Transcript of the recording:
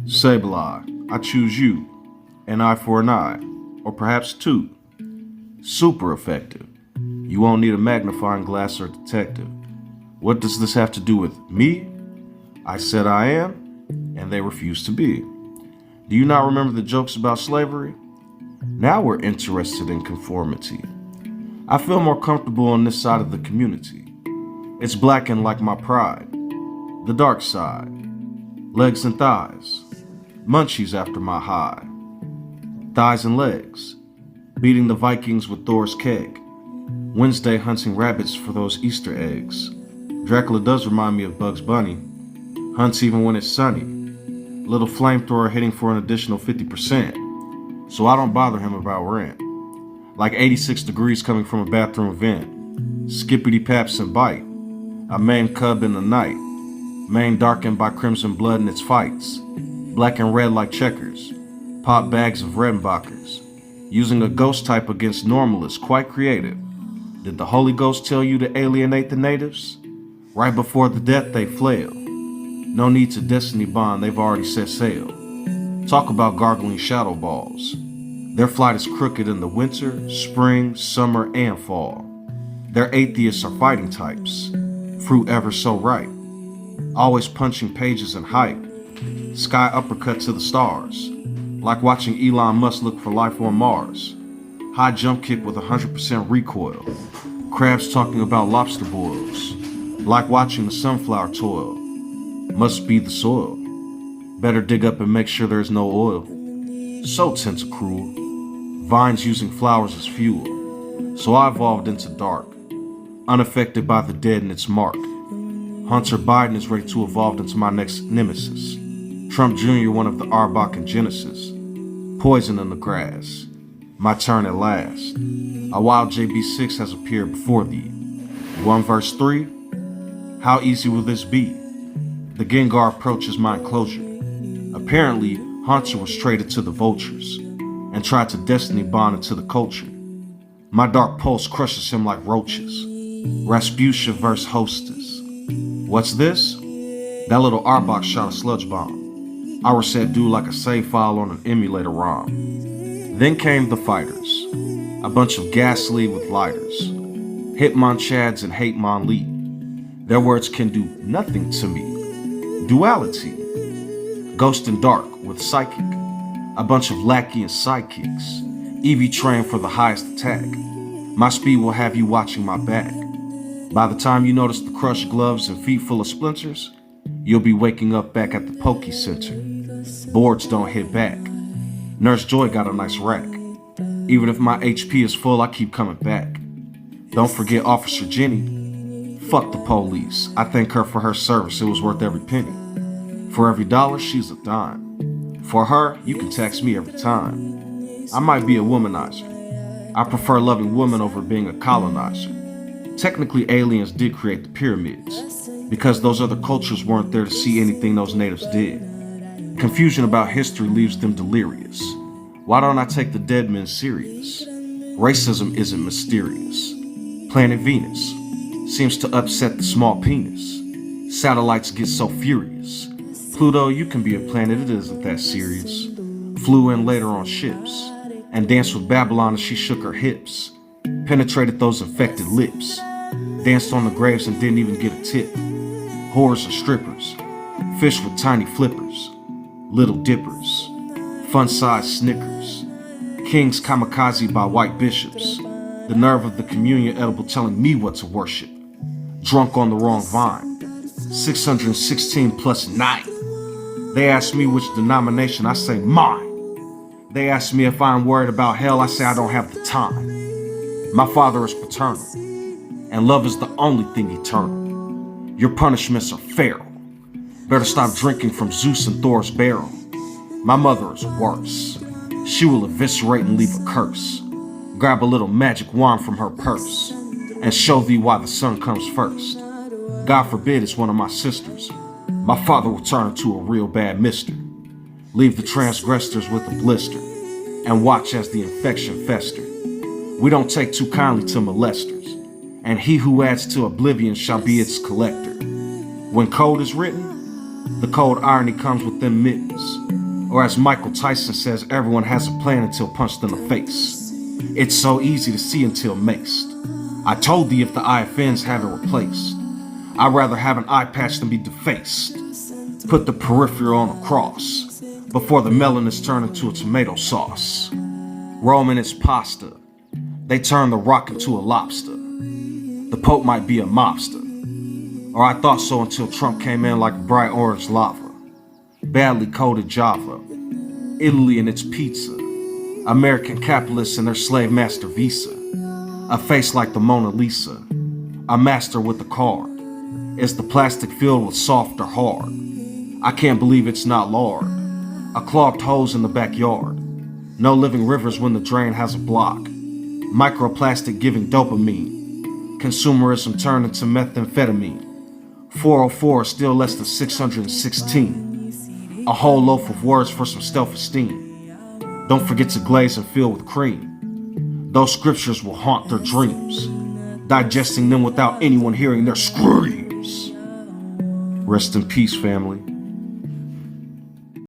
Sableye, I choose you. An eye for an eye, or perhaps two. Super effective. You won't need a magnifying glass or detective. What does this have to do with me? I said I am, and they refused to be. Do you not remember the jokes about slavery? Now we're interested in conformity. I feel more comfortable on this side of the community. It's blackened like my pride. The dark side. Legs and thighs. Munchies after my high. Thighs and legs. Beating the Vikings with Thor's keg. Wednesday hunting rabbits for those Easter eggs. Dracula does remind me of Bugs Bunny. Hunts even when it's sunny. Little flamethrower hitting for an additional 50%. So I don't bother him about rent. Like 86 degrees coming from a bathroom vent. Skippity paps and bite. A Maine cub in the night. Maine darkened by crimson blood in its fights. Black and red like checkers. Pop bags of Redenbachers. Using a ghost type against normalists, quite creative. Did the Holy Ghost tell you to alienate the natives? Right before the death they flail. No need to destiny bond, they've already set sail. Talk about gargling shadow balls. Their flight is crooked in the winter, spring, summer, and fall. Their atheists are fighting types. Fruit ever so ripe. Always punching pages and hype. Sky uppercut to the stars. Like watching Elon Musk look for life on Mars. High jump kick with 100% recoil. Crabs talking about lobster boils. Like watching the sunflower toil. Must be the soil. Better dig up and make sure there's no oil. So tentacruel. Vines using flowers as fuel. So I evolved into dark. Unaffected by the dead and its mark. Hunter Biden is ready to evolve into my next nemesis. Trump Jr., one of the Arbok and Genesis. Poison in the grass. My turn at last. A wild JB6 has appeared before thee. 1 verse 3. How easy will this be? The Gengar approaches my enclosure. Apparently, Hunter was traded to the vultures and tried to destiny bond into the culture. My dark pulse crushes him like roaches. Rasputia verse hostess. What's this? That little Arbok shot a sludge bomb. I reset dude like a save file on an emulator ROM. Then came the fighters. A bunch of ghastly with lighters. Hitmon Chads and Hatemon Lee. Their words can do nothing to me. Duality. Ghost and dark with psychic. A bunch of lackey and sidekicks. EV train for the highest attack. My speed will have you watching my back. By the time you notice the crushed gloves and feet full of splinters, you'll be waking up back at the Poke Center. Boards don't hit back. Nurse Joy got a nice rack. Even if my HP is full, I keep coming back. Don't forget Officer Jenny. Fuck the police. I thank her for her service. It was worth every penny. For every dollar, she's a dime. For her, you can tax me every time. I might be a womanizer. I prefer loving women over being a colonizer. Technically, aliens did create the pyramids, because those other cultures weren't there to see anything those natives did. Confusion about history leaves them delirious. Why don't I take the dead men serious? Racism isn't mysterious. Planet Venus seems to upset the small penis. Satellites get so furious. Pluto, you can be a planet, it isn't that serious. Flew in later on ships, and danced with Babylon as she shook her hips. Penetrated those infected lips. Danced on the graves and didn't even get a tip. Whores and strippers. Fish with tiny flippers. Little dippers. Fun-sized Snickers. Kings kamikaze by white bishops. The nerve of the communion edible telling me what to worship. Drunk on the wrong vine. 616 plus 9. They ask me which denomination, I say mine. They ask me if I'm worried about hell, I say I don't have the time. My father is paternal, and love is the only thing eternal. Your punishments are feral. Better stop drinking from Zeus and Thor's barrel. My mother is worse. She will eviscerate and leave a curse. Grab a little magic wand from her purse, and show thee why the sun comes first. God forbid it's one of my sisters. My father will turn into a real bad mister. Leave the transgressors with a blister, and watch as the infection fester. We don't take too kindly to molesters, and he who adds to oblivion shall be its collector. When code is written, the cold irony comes with them mittens. Or as Michael Tyson says, everyone has a plan until punched in the face. It's so easy to see until maced. I told thee if the eye offends, have it replaced. I'd rather have an eye patch than be defaced. Put the peripheral on a cross before the melon is turned into a tomato sauce. Roman is pasta. They turn the rock into a lobster. The Pope might be a mobster. Or I thought so until Trump came in like bright orange lava. Badly coated Java. Italy and its pizza. American capitalists and their slave master visa. A face like the Mona Lisa. A master with a card. Is the plastic filled with soft or hard? I can't believe it's not lard. A clogged hose in the backyard. No living rivers when the drain has a block. Microplastic giving dopamine. Consumerism turned into methamphetamine. 404 is still less than 616. A whole loaf of words for some self-esteem. Don't forget to glaze and fill with cream. Those scriptures will haunt their dreams, digesting them without anyone hearing their screams. Rest in peace, family.